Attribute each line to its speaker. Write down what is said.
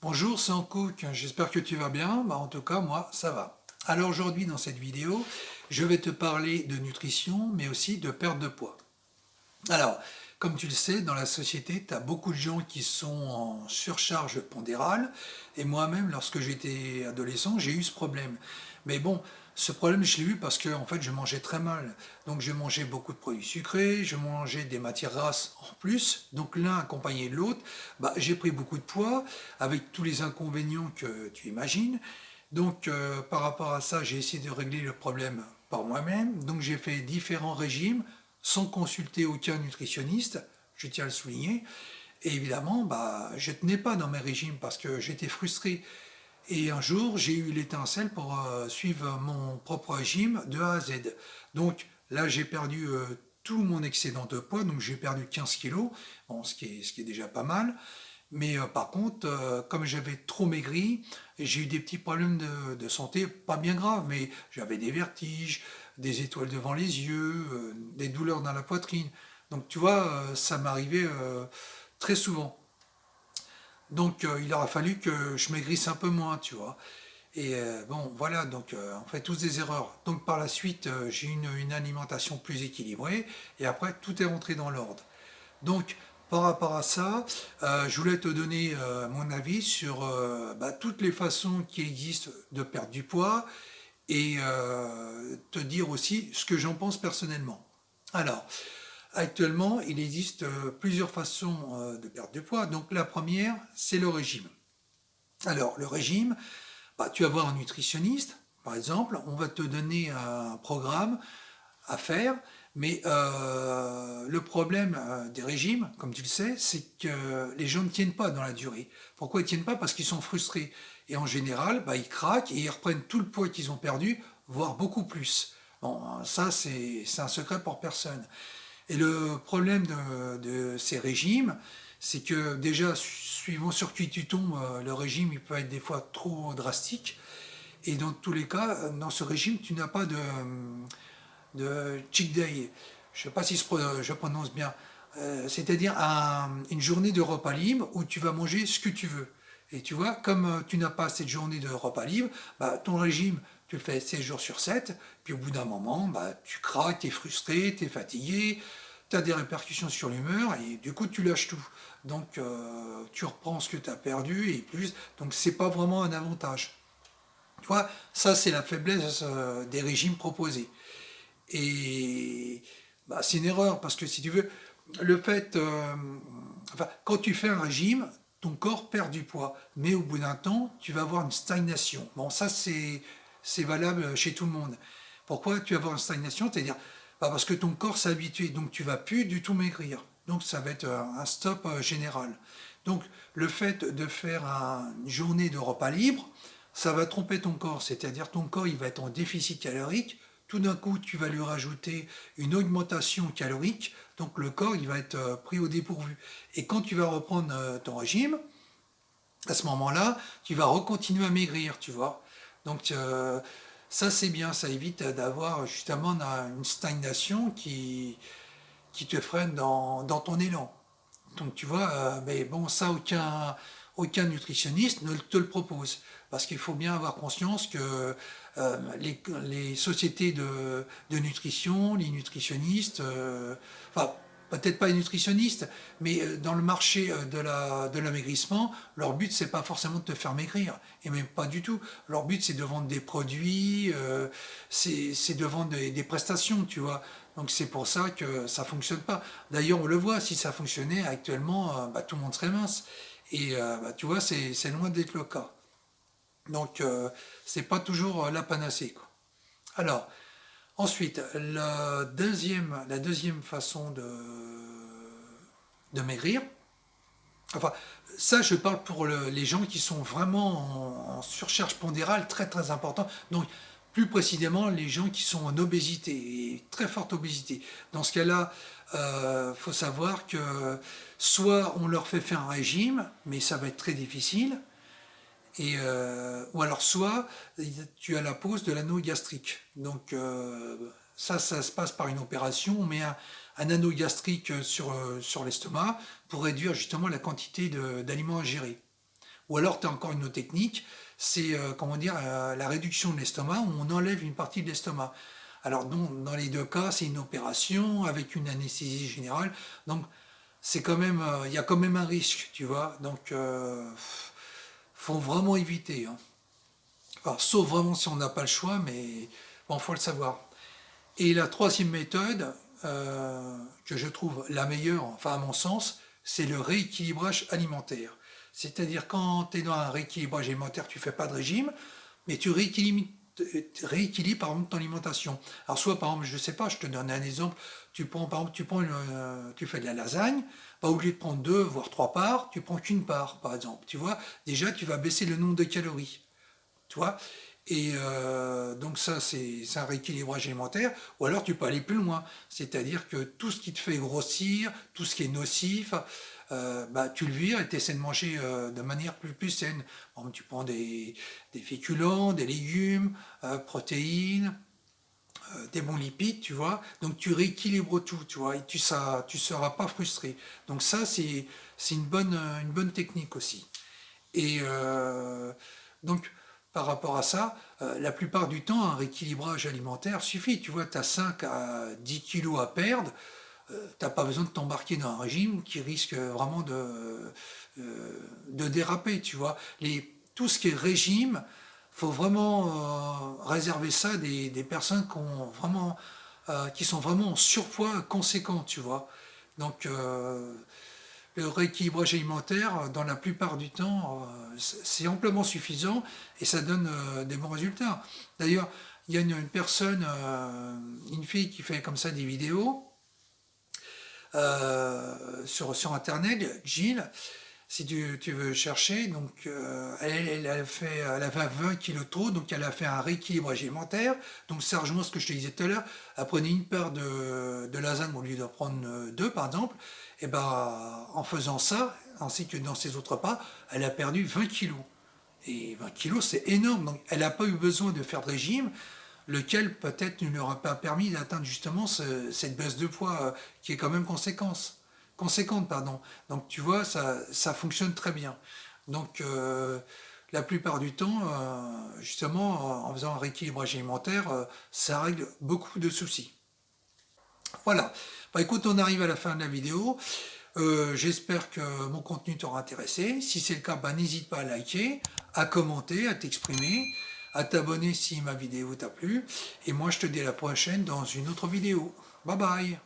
Speaker 1: Bonjour, c'est Cook, j'espère que tu vas bien. En tout cas, moi, ça va. Alors aujourd'hui, dans cette vidéo, je vais te parler de nutrition, mais aussi de perte de poids. Alors, comme tu le sais, dans la société, tu as beaucoup de gens qui sont en surcharge pondérale, et moi-même, lorsque j'étais adolescent, j'ai eu ce problème. Mais bon, ce problème, je l'ai eu parce que, en fait, je mangeais très mal. Donc, je mangeais beaucoup de produits sucrés, je mangeais des matières grasses en plus. Donc, l'un accompagné de l'autre, j'ai pris beaucoup de poids, avec tous les inconvénients que tu imagines. Donc, par rapport à ça, j'ai essayé de régler le problème par moi-même. Donc, j'ai fait différents régimes sans consulter aucun nutritionniste, je tiens à le souligner. Et évidemment, je ne tenais pas dans mes régimes parce que j'étais frustré. Et un jour, j'ai eu l'étincelle pour suivre mon propre régime de A à Z. Donc là, j'ai perdu tout mon excédent de poids, donc j'ai perdu 15 kilos, bon, ce qui est déjà pas mal. Mais par contre, comme j'avais trop maigri, j'ai eu des petits problèmes de santé, pas bien graves, mais j'avais des vertiges, des étoiles devant les yeux, des douleurs dans la poitrine. Donc tu vois, ça m'arrivait très souvent. Donc il aura fallu que je maigrisse un peu moins, tu vois. Et bon, voilà, donc on fait tous des erreurs. Donc par la suite, j'ai eu une alimentation plus équilibrée, et après, tout est rentré dans l'ordre. Donc, par rapport à ça, je voulais te donner mon avis sur toutes les façons qui existent de perdre du poids et te dire aussi ce que j'en pense personnellement. Alors, actuellement, il existe plusieurs façons de perdre du poids. Donc, la première, c'est le régime. Alors, le régime, tu vas voir un nutritionniste, par exemple, on va te donner un programme à faire. Mais le problème des régimes, comme tu le sais, c'est que les gens ne tiennent pas dans la durée. Pourquoi ils ne tiennent pas? Parce qu'ils sont frustrés. Et en général, ils craquent et ils reprennent tout le poids qu'ils ont perdu, voire beaucoup plus. Bon, ça, c'est un secret pour personne. Et le problème de ces régimes, c'est que déjà, suivant sur qui tu tombes, le régime, il peut être des fois trop drastique. Et dans tous les cas, dans ce régime, tu n'as pas de cheat day. Je ne sais pas si je prononce bien. C'est-à-dire une journée de repas libre où tu vas manger ce que tu veux. Et tu vois, comme tu n'as pas cette journée de repas libre, ton régime, tu le fais 7 jours sur 7, puis au bout d'un moment, tu craques, tu es frustré, tu es fatigué, tu as des répercussions sur l'humeur, et du coup, tu lâches tout. Donc, tu reprends ce que tu as perdu, et plus. Donc, c'est pas vraiment un avantage. Tu vois, ça, c'est la faiblesse des régimes proposés. Et c'est une erreur parce que si tu veux, le fait, quand tu fais un régime, ton corps perd du poids, mais au bout d'un temps, tu vas avoir une stagnation. Bon, ça c'est valable chez tout le monde. Pourquoi tu vas avoir une stagnation? C'est-à-dire parce que ton corps s'est habitué, donc tu vas plus du tout maigrir. Donc ça va être un stop général. Donc le fait de faire une journée de repas libre, ça va tromper ton corps, c'est-à-dire ton corps il va être en déficit calorique, tout d'un coup tu vas lui rajouter une augmentation calorique, donc le corps il va être pris au dépourvu. Et quand tu vas reprendre ton régime, à ce moment-là, tu vas recontinuer à maigrir, tu vois. Donc ça c'est bien, ça évite d'avoir justement une stagnation qui te freine dans ton élan. Donc tu vois, mais bon, ça, aucun nutritionniste ne te le propose. Parce qu'il faut bien avoir conscience que les sociétés de nutrition, les nutritionnistes, enfin, peut-être pas les nutritionnistes, mais dans le marché de l'amaigrissement, leur but, c'est pas forcément de te faire maigrir. Et même pas du tout. Leur but, c'est de vendre des produits, c'est de vendre des prestations, tu vois. Donc c'est pour ça que ça fonctionne pas. D'ailleurs, on le voit, si ça fonctionnait actuellement, tout le monde serait mince. Et tu vois, c'est loin d'être le cas. Donc c'est pas toujours la panacée, quoi. Alors, ensuite, la deuxième façon de maigrir, enfin, ça je parle pour les gens qui sont vraiment en surcharge pondérale très très important. Donc, plus précisément, les gens qui sont en obésité, et très forte obésité. Dans ce cas-là, faut savoir que soit on leur fait faire un régime, mais ça va être très difficile, ou alors soit tu as la pose de l'anneau gastrique. Donc ça se passe par une opération, on met un anneau gastrique sur l'estomac pour réduire justement la quantité d'aliments ingérés. Ou alors tu as encore une autre technique, c'est comment dire, la réduction de l'estomac, où on enlève une partie de l'estomac. Alors dans les deux cas, c'est une opération avec une anesthésie générale, donc c'est quand même, il y a quand même un risque, tu vois, donc faut vraiment éviter, hein. Alors, sauf vraiment si on n'a pas le choix, mais bon, faut le savoir. Et la troisième méthode, que je trouve la meilleure, enfin à mon sens, c'est le rééquilibrage alimentaire. C'est-à-dire quand tu es dans un rééquilibrage alimentaire, tu ne fais pas de régime, mais tu rééquilibres par exemple ton alimentation. Alors soit par exemple, je ne sais pas, je te donne un exemple, tu prends par exemple, tu fais de la lasagne, bah, au lieu de prendre deux, voire trois parts, tu prends qu'une part par exemple. Tu vois, déjà tu vas baisser le nombre de calories. Tu vois. Et donc ça, c'est un rééquilibrage alimentaire. Ou alors tu peux aller plus loin. C'est-à-dire que tout ce qui te fait grossir, tout ce qui est nocif, bah, tu le vires et tu essaies de manger de manière plus saine. Bon, tu prends des féculents, des légumes, protéines, des bons lipides, tu vois. Donc tu rééquilibres tout, tu vois, et tu seras pas frustré. Donc ça, c'est une bonne technique aussi. Et donc, par rapport à ça, la plupart du temps, un rééquilibrage alimentaire suffit. Tu vois, tu as 5 à 10 kilos à perdre, tu n'as pas besoin de t'embarquer dans un régime qui risque vraiment de déraper, tu vois. Tout ce qui est régime, faut vraiment réserver ça à des personnes qui sont vraiment en surpoids conséquent, tu vois. Donc, le rééquilibrage alimentaire, dans la plupart du temps, c'est amplement suffisant et ça donne des bons résultats. D'ailleurs, il y a une personne, une fille qui fait comme ça des vidéos sur Internet, Gilles, si tu veux chercher, donc elle a fait 20 kilos de trop, donc elle a fait un rééquilibrage alimentaire. Donc ça rejoint ce que je te disais tout à l'heure. Elle prenait une part de lasagne au lieu d'en prendre deux, par exemple. Et ben en faisant ça, ainsi que dans ses autres pas, elle a perdu 20 kilos. Et 20 kilos, c'est énorme. Donc elle n'a pas eu besoin de faire de régime, lequel peut-être ne lui aura pas permis d'atteindre justement cette baisse de poids qui est quand même conséquente, pardon. Donc tu vois, ça fonctionne très bien. Donc la plupart du temps, justement, en faisant un rééquilibrage alimentaire, ça règle beaucoup de soucis. Voilà. Bah, écoute, on arrive à la fin de la vidéo. J'espère que mon contenu t'aura intéressé. Si c'est le cas, bah, n'hésite pas à liker, à commenter, à t'exprimer, à t'abonner si ma vidéo t'a plu. Et moi, je te dis à la prochaine dans une autre vidéo. Bye bye.